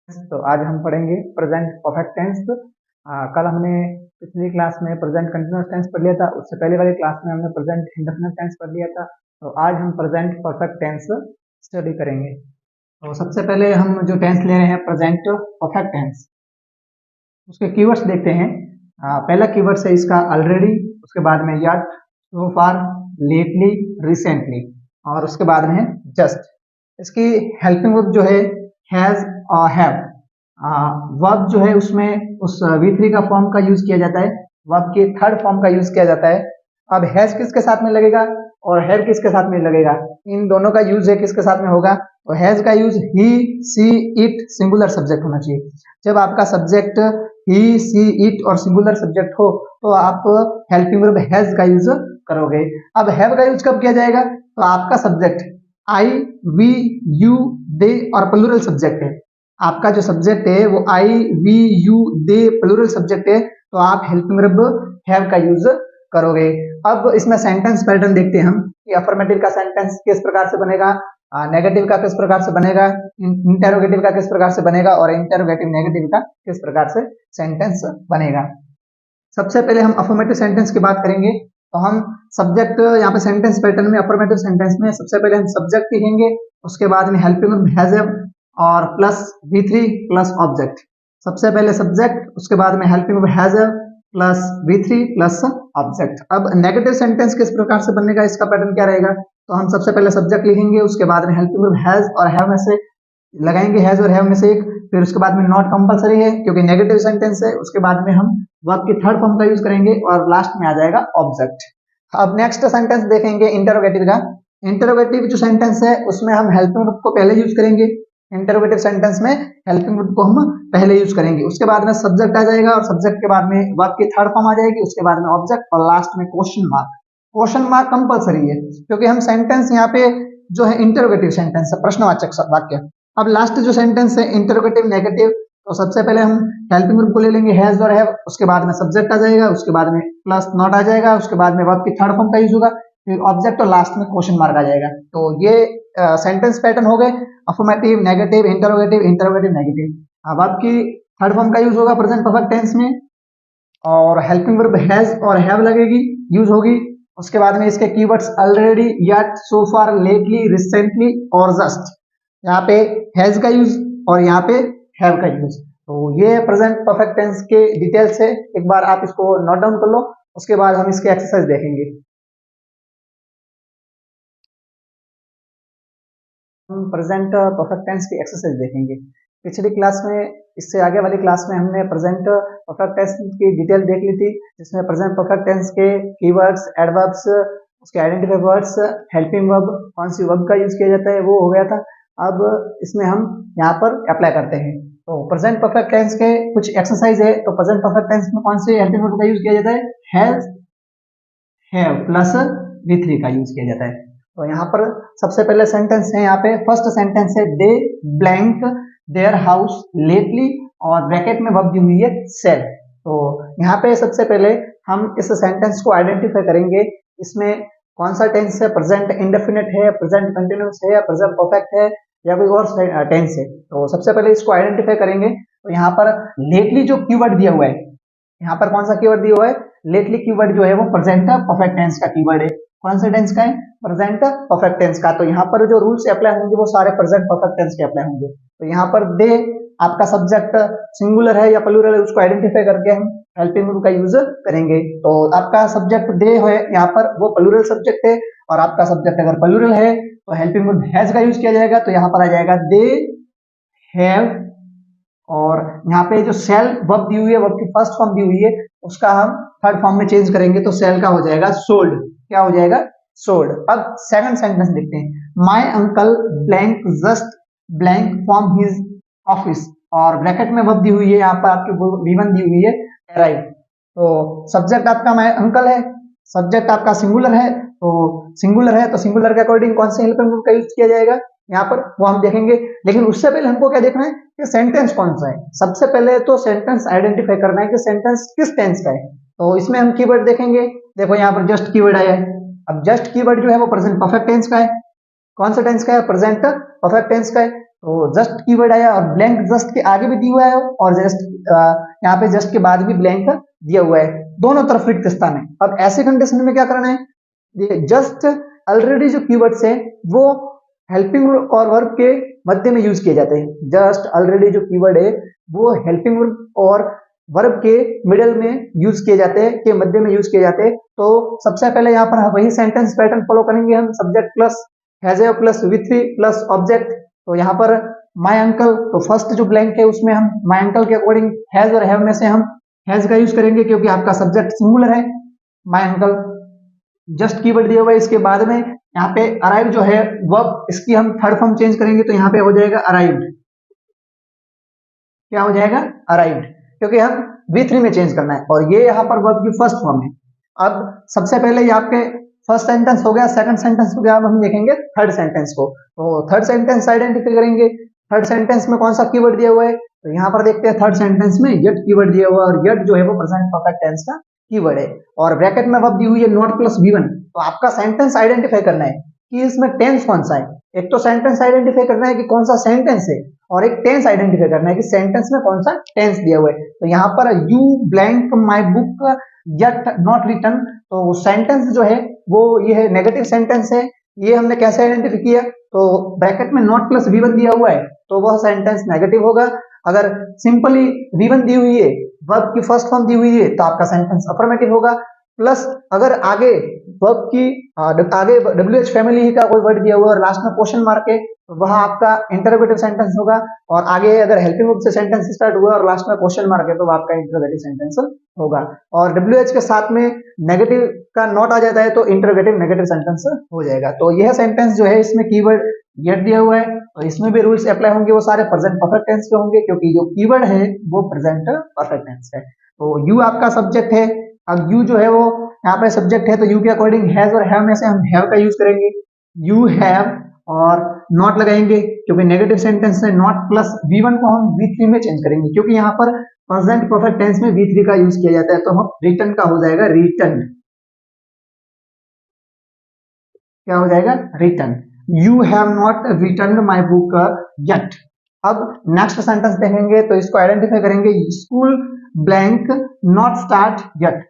तो आज हम पढ़ेंगे प्रेजेंट परफेक्ट टेंस। कल हमने पिछली क्लास में प्रेजेंट कंटिन्यूअस टेंस पढ़ लिया था, उससे पहले वाली क्लास में हमने प्रेजेंट इंडेफिनिट टेंस पढ़ लिया था। तो आज हम प्रेजेंट परफेक्ट टेंस स्टडी करेंगे। तो सबसे पहले हम जो टेंस ले रहे हैं प्रेजेंट परफेक्ट टेंस, उसके कीवर्ड्स देखते हैं। पहला कीवर्ड है इसका ऑलरेडी, उसके बाद में यट, सो फार, लेटली, रिसेंटली, और उसके बाद में है जस्ट। इसकी हेल्पिंग वर्ब जो है हैज और हैव। वर्ब जो है उसमें उस V3 का फॉर्म का यूज किया जाता है, वर्ब के थर्ड फॉर्म का यूज किया जाता है। अब हैज किसके साथ में लगेगा और हैव किसके साथ में लगेगा, इन दोनों का यूज है किसके साथ में होगा। तो हैज का use he, she, it, singular subject होना चाहिए। जब आपका सब्जेक्ट ही, सी, इट और सिंगुलर सब्जेक्ट हो तो आप हेल्पिंग वर्ब हैज का यूज करोगे। अब हैव का यूज कब किया जाएगा, तो आपका subject I, we, you, they और प्लूरल सब्जेक्ट है। आपका जो सब्जेक्ट है वो I, we, you, they plural subject है, तो आप हेल्पिंग वर्ब हैव का यूज करोगे। अब इसमें सेंटेंस पैटर्न देखते हैं हम कि अफर्मेटिव का सेंटेंस किस प्रकार से बनेगा, नेगेटिव का किस प्रकार से बनेगा, इंटेरोगेटिव का किस प्रकार से बनेगा और इंटेरोगेटिव नेगेटिव का किस प्रकार से सेंटेंस बनेगा। सबसे पहले हम अफर्मेटिव सेंटेंस की बात करेंगे। तो हम सब्जेक्ट यहाँ पे सेंटेंस पैटर्न में अफर्मेटिव सेंटेंस में सबसे पहले हम सब्जेक्ट लिखेंगे, उसके बाद में हेल्पिंग वर्ब हैज और प्लस V3 प्लस ऑब्जेक्ट। सबसे पहले सब्जेक्ट, उसके बाद में helping verb has plus V3 plus object. अब नेगेटिव सेंटेंस किस प्रकार से बनेगा, इसका पैटर्न क्या रहेगा, तो हम सबसे पहले सब्जेक्ट लिखेंगे, उसके बाद में हेल्पिंग वर्ब हैज और हैव में से लगाएंगे हैज और हैव में से एक, फिर उसके बाद में नॉट कंपलसरी है क्योंकि नेगेटिव सेंटेंस है, उसके बाद में हम वर्ब की थर्ड फॉर्म का यूज करेंगे और लास्ट में आ जाएगा ऑब्जेक्ट। अब नेक्स्ट सेंटेंस देखेंगे इंटरोगेटिव का। इंटरोगेटिव जो सेंटेंस है उसमें हम हेल्पिंग वर्ब को पहले यूज करेंगे। इंटरोगेटिव सेंटेंस में हेल्पिंग वर्ब को हम पहले यूज करेंगे, उसके बाद में सब्जेक्ट आ जाएगा और सब्जेक्ट के बाद में वर्ब की थर्ड फॉर्म आ जाएगी, उसके बाद में ऑब्जेक्ट और लास्ट में question mark. Question mark compulsory है क्योंकि हम सेंटेंस यहाँ पे जो है इंटरोगेटिव सेंटेंस है, प्रश्नवाचक वाक्य। अब लास्ट जो सेंटेंस है इंटरोगेटिव नेगेटिव, तो सबसे पहले हम हेल्पिंग वर्ब को ले लेंगे हैज और हैव, उसके बाद में सब्जेक्ट आ जाएगा, उसके बाद में प्लस नॉट आ जाएगा, उसके बाद में वर्ब की थर्ड फॉर्म का यूज होगा, फिर ऑब्जेक्ट और लास्ट में क्वेश्चन मार्क आ जाएगा। तो ये सेंटेंस पैटर्न हो गए affirmative, negative, interrogative, interrogative, negative. अब वर्ब की थर्ड फॉर्म का यूज होगा प्रेजेंट परफेक्ट टेंस में और हेल्पिंग वर्ब हैज और हैव लगेगी, यूज होगी। उसके बाद में इसके कीवर्ड्स ऑलरेडी, यट, सो फार, लेटली, रिसेंटली और जस्ट। यहाँ पे हैज का यूज और यहाँ पे हैव का यूज। तो ये प्रेजेंट परफेक्ट टेंस के डिटेल्स है, एक बार आप इसको नोट डाउन कर लो, उसके बाद हम इसके एक्सरसाइज देखेंगे। हम प्रेजेंट परफेक्ट टेंस की एक्सरसाइज देखेंगे। पिछली क्लास में, इससे आगे वाली क्लास में हमने प्रेजेंट परफेक्ट टेंस की डिटेल देख ली थी, जिसमें प्रेजेंट परफेक्ट टेंस के कीवर्ड्स, एडवर्ब्स, उसके आइडेंटिफाई वर्ड्स, हेल्पिंग वर्ब, कौन सी वर्ब का यूज किया जाता है वो हो गया था। अब इसमें हम यहाँ पर अप्लाई करते हैं। तो प्रेजेंट परफेक्ट टेंस के कुछ एक्सरसाइज है। तो प्रेजेंट परफेक्ट टेंस में कौन से हेल्पिंग वर्ब का यूज किया जाता है, हैज, हैव प्लस V3 का यूज किया जाता है। तो यहाँ पर सबसे पहले सेंटेंस है, यहाँ पे फर्स्ट सेंटेंस है दे ब्लैंक देयर हाउस लेटली और ब्रैकेट में वर्ब दी हुई है सेल। तो यहाँ पे सबसे पहले हम इस सेंटेंस को आइडेंटिफाई करेंगे, इसमें कौन सा टेंस है, प्रेजेंट इंडेफिनिट है, प्रेजेंट कंटिन्यूअस है, प्रेजेंट परफेक्ट है या कोई और टेंस है। तो सबसे पहले इसको आइडेंटिफाई करेंगे। तो यहाँ पर लेटली जो कीवर्ड दिया हुआ है, यहाँ पर कौन सा कीवर्ड दिया हुआ है, लेटली कीवर्ड जो है वो प्रेजेंट परफेक्ट टेंस का कीवर्ड है। कौन सा टेंस का है, प्रेजेंट परफेक्ट टेंस का। तो यहाँ पर जो रूल्स अप्लाई होंगे वो सारे प्रेजेंट परफेक्ट टेंस के अप्लाई होंगे। तो यहाँ पर दे आपका सब्जेक्ट सिंगुलर है या प्लूरल है, उसको आइडेंटिफाई करके हम हेल्पिंग वर्ब का यूज करेंगे। तो आपका सब्जेक्ट दे है यहाँ पर, वो प्लूरल सब्जेक्ट है, और आपका सब्जेक्ट अगर प्लूरल है तो हेल्पिंग वर्ब हैज का यूज किया जाएगा। तो यहाँ पर आ जाएगा दे हैव, और यहाँ पे जो सेल वर्ब दी हुई है, वर्ब की फर्स्ट फॉर्म दी हुई है, उसका हम थर्ड फॉर्म में चेंज करेंगे तो सेल का हो जाएगा सोल्ड। क्या हो जाएगा, सोल्ड। अब सेकंड सेंटेंस देखते हैं, my uncle blank just blank from his office, और ब्रैकेट में वर्ब दी हुई है, यहाँ पर आपकी V1 दी हुई है अराइव। तो सब्जेक्ट आपका माय अंकल है, सब्जेक्ट आपका सिंगुलर है, तो सिंगुलर के अकॉर्डिंग कौन से हेल्पिंग वर्ब का यूज किया जाएगा यहाँ पर वो हम देखेंगे। लेकिन उससे पहले हमको क्या देखना है कि सेंटेंस कौन सा है। सबसे पहले तो सेंटेंस आइडेंटिफाई करना है कि सेंटेंस किस टेंस का है। तो इसमें हम कीवर्ड देखेंगे। देखो यहाँ पर जस्ट कीवर्ड आया है। अब जस्ट कीवर्ड जो है वो प्रेजेंट परफेक्ट टेंस का है। कौन सा टेंस का है, प्रेजेंट परफेक्ट टेंस का है। तो जस्ट कीवर्ड आया और ब्लैंक जस्ट के आगे भी दिया हुआ है और जस्ट यहाँ पे जस्ट के बाद भी ब्लैंक दिया हुआ है, दोनों तरफ रिक्त स्थान है। अब ऐसे कंडीशन में क्या करना है, ये जस्ट ऑलरेडी जो कीवर्ड्स है वो हेल्पिंग और वर्ब के मध्य में यूज किए जाते हैं। जस्ट ऑलरेडी जो कीवर्ड है वो हेल्पिंग और वर्ब के मिडल में यूज किए जाते हैं, के मध्य में यूज किए जाते हैं। तो सबसे पहले यहाँ पर वही सेंटेंस पैटर्न फॉलो करेंगे हम, subject plus has a plus V3 plus object. तो यहाँ पर माय अंकल, तो फर्स्ट जो ब्लैंक है उसमें हम माय अंकल के अकॉर्डिंग हैज और हैव में से हम हैज का यूज करेंगे क्योंकि आपका सब्जेक्ट सिंगुलर है माय अंकल। जस्ट कीवर्ड दिया हुआ है, इसके बाद में यहाँ पे अराइव जो है वर्ब, इसकी हम थर्ड फॉर्म चेंज करेंगे तो यहाँ पे हो जाएगा अराइव्ड। क्या हो जाएगा, अराइव्ड, क्योंकि हम V3 में चेंज करना है और ये यहाँ पर वर्ब की फर्स्ट फॉर्म है। अब सबसे पहले ये आपके फर्स्ट सेंटेंस हो गया, सेकंड सेंटेंस हो गया, अब हम देखेंगे थर्ड सेंटेंस को। तो थर्ड सेंटेंस आइडेंटिफाई करेंगे, थर्ड सेंटेंस में कौन सा कीवर्ड दिया हुआ है, तो यहाँ पर देखते हैं थर्ड सेंटेंस में यट कीवर्ड दिया हुआ है और यट जो है वो प्रेजेंट परफेक्ट टेंस का कीवर्ड है और ब्रैकेट में वर्ब दी हुई है नॉट प्लस V1। तो आपका सेंटेंस आइडेंटिफाई करना है कि इसमें टेंस कौन सा है। एक तो सेंटेंस आइडेंटिफाई करना है कि कौन सा सेंटेंस है और एक टेंस आइडेंटिफाई करना है कि सेंटेंस में कौन सा टेंस दिया हुआ है। तो यहाँ पर you blank my book yet not written, तो सेंटेंस जो है वो ये है नेगेटिव सेंटेंस है। ये हमने कैसे आइडेंटिफाई किया, तो ब्रैकेट में नॉट प्लस V1 दिया हुआ है तो वह सेंटेंस नेगेटिव होगा। अगर सिंपली V1 दी हुई है, वर्ब की फर्स्ट फॉर्म दी हुई है तो आपका सेंटेंस अफर्मेटिव होगा। प्लस अगर आगे वर्ब की आगे WH फैमिली का कोई वर्ड दिया हुआ है और लास्ट में क्वेश्चन मार्क है तो वह आपका इंटरोगेटिव सेंटेंस होगा। और आगे अगर हेल्पिंग वर्ब से सेंटेंस स्टार्ट हुआ और लास्ट में क्वेश्चन मार्क है तो वह आपका इंटरोगेटिव सेंटेंस होगा। और WH के साथ में नेगेटिव का नॉट आ जाता है तो इंटरोगेटिव नेगेटिव सेंटेंस हो जाएगा। तो यह सेंटेंस जो है इसमें कीवर्ड यट दिया हुआ है तो इसमें भी रूल्स अप्लाई होंगे, वो सारे प्रेजेंट परफेक्ट टेंस के होंगे क्योंकि जो कीवर्ड है वो प्रेजेंट परफेक्ट टेंस है। तो यू आपका सब्जेक्ट है। अब यू जो है वो यहाँ पे सब्जेक्ट है तो यू के अकॉर्डिंग हैज और हैव में से हम हैव का यूज करेंगे। यू हैव और नॉट लगाएंगे क्योंकि नेगेटिव सेंटेंस है, नॉट प्लस V1 को हम V3 में चेंज करेंगे क्योंकि यहाँ पर प्रेजेंट परफेक्ट टेंस में V3 का यूज किया जाता है। तो हम रिटर्न का हो जाएगा रिटर्न। क्या हो जाएगा, return. You have not return my book yet. अब नेक्स्ट सेंटेंस देखेंगे तो इसको आइडेंटिफाई करेंगे, school blank not start yet.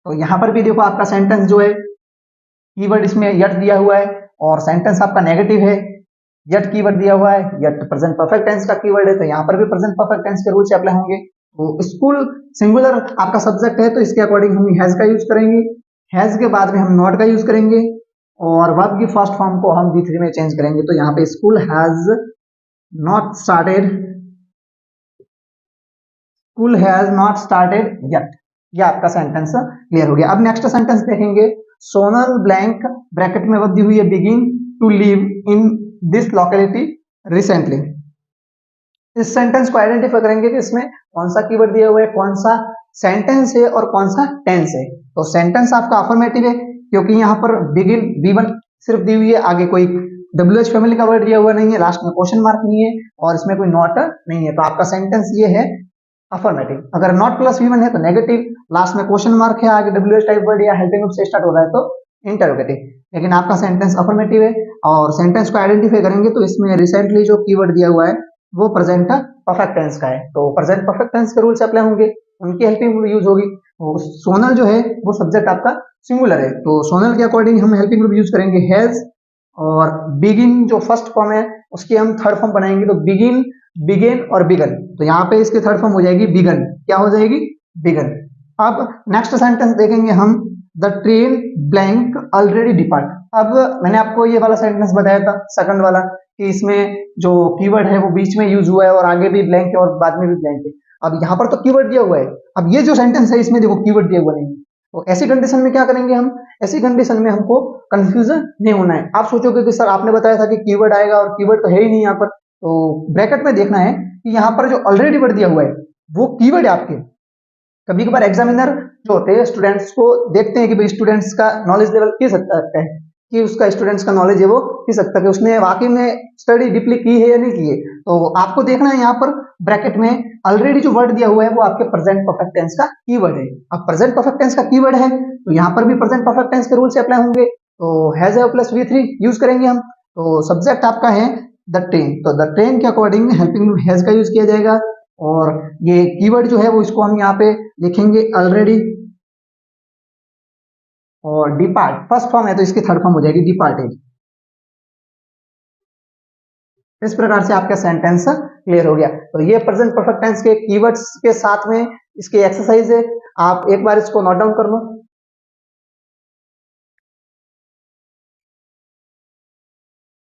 तो यहां पर भी देखो आपका सेंटेंस जो है कीवर्ड इसमें यट दिया हुआ है और सेंटेंस आपका नेगेटिव है, यट कीवर्ड दिया हुआ है, यट प्रेजेंट परफेक्ट टेंस का कीवर्ड है तो यहाँ पर भी प्रेजेंट परफेक्ट टेंस के रूल से अप्लाई होंगे। तो स्कूल सिंगुलर आपका सब्जेक्ट है तो इसके अकॉर्डिंग हम हैज का यूज करेंगे, हैज के बाद में हम नॉट का यूज करेंगे और वर्ब की फर्स्ट फॉर्म को हम V3 में चेंज करेंगे। तो यहाँ पे school has not started, school has not started yet. ये आपका सेंटेंस क्लियर हो गया। अब नेक्स्ट सेंटेंस देखेंगे, सोनल ब्लैंक ब्रैकेट में वर्ब दी हुई है begin to live in this locality recently. इस सेंटेंस को आइडेंटिफाई करेंगे कि इसमें कौन सा कीवर्ड दिया हुआ है, कौन सा सेंटेंस है और कौन सा टेंस है। तो सेंटेंस आपका अफर्मेटिव है क्योंकि यहाँ पर बिगिन V1 सिर्फ दी हुई है, आगे कोई WH फैमिली का वर्ड दिया हुआ नहीं है, लास्ट में क्वेश्चन मार्क नहीं है और इसमें कोई नॉट नहीं है। तो आपका सेंटेंस ये है अफर्मेटिव। अगर नॉट प्लस V1 है तो नेगेटिव, लास्ट में क्वेश्चन मार्क है, आगे WH टाइप वर्ड या हेल्पिंग वर्ब से स्टार्ट हो रहा है तो इंटरोगेटिव। लेकिन आपका सेंटेंस अफर्मेटिव है और सेंटेंस को आइडेंटिफाई करेंगे तो इसमें रिसेंटली जो कीवर्ड दिया हुआ है वो प्रेजेंट परफेक्ट टेंस का है। तो प्रेजेंट परफेक्ट टेंस के रूल से अप्लाई होंगे, उनकी हेल्पिंग वर्ब यूज होगी। तो सोनल जो है वो सब्जेक्ट आपका सिंगुलर है तो सोनल के अकॉर्डिंग हम हेल्पिंग वर्ब यूज करेंगे हैज और बिगिन जो फर्स्ट फॉर्म है उसकी हम थर्ड फॉर्म बनाएंगे तो बिगिन, बिगेन और बिगन। तो यहाँ पे इसकी थर्ड फॉर्म हो जाएगी बिगन। क्या हो जाएगी, बिगन। अब नेक्स्ट सेंटेंस देखेंगे हम, the train blank already depart. अब मैंने आपको ये वाला सेंटेंस बताया था सेकंड वाला कि इसमें जो कीवर्ड है वो बीच में यूज हुआ है और आगे भी ब्लैंक है और बाद में भी ब्लैंक है। अब यहाँ पर तो कीवर्ड दिया हुआ है, अब ये जो सेंटेंस है इसमें देखो कीवर्ड दिया हुआ नहीं है। तो ऐसी कंडीशन में क्या करेंगे हम, ऐसी कंडीशन में हमको कंफ्यूजन नहीं होना है। आप सोचोगे कि सर आपने बताया था कि कीवर्ड आएगा और कीवर्ड तो है ही नहीं यहाँ पर। तो ब्रैकेट में देखना है कि यहाँ पर जो ऑलरेडी वर्ड दिया हुआ है वो कीवर्ड है आपके। कभी कभार एग्जामिनर जो होते हैं स्टूडेंट्स को देखते हैं कि भाई स्टूडेंट्स का नॉलेज लेवल किस हद तक है, कि उसका स्टूडेंट्स का नॉलेज है वो किस हद तक है, उसने वाकई में स्टडी डीपली की है या नहीं की है। तो आपको देखना है यहाँ पर ब्रैकेट में ऑलरेडी जो वर्ड दिया हुआ है वो आपके प्रेजेंट परफेक्ट टेंस का कीवर्ड है। अब प्रेजेंट परफेक्ट टेंस का कीवर्ड है तो यहाँ पर भी प्रेजेंट परफेक्ट टेंस के रूल से अप्लाई होंगे। तो has have plus V3 use करेंगे हम। तो सब्जेक्ट आपका है द ट्रेन, तो द ट्रेन के अकॉर्डिंग हेल्पिंग हैज का यूज किया जाएगा। और ये कीवर्ड जो है वो इसको हम यहाँ पे लिखेंगे ऑलरेडी। और डिपार्ट फर्स्ट फॉर्म है तो इसकी थर्ड फॉर्म हो जाएगी डिपार्टेड। इस प्रकार से आपका सेंटेंस क्लियर हो गया। तो ये प्रेजेंट परफेक्ट टेंस के कीवर्ड्स के साथ में इसकी एक्सरसाइज है, आप एक बार इसको नोट डाउन कर लो।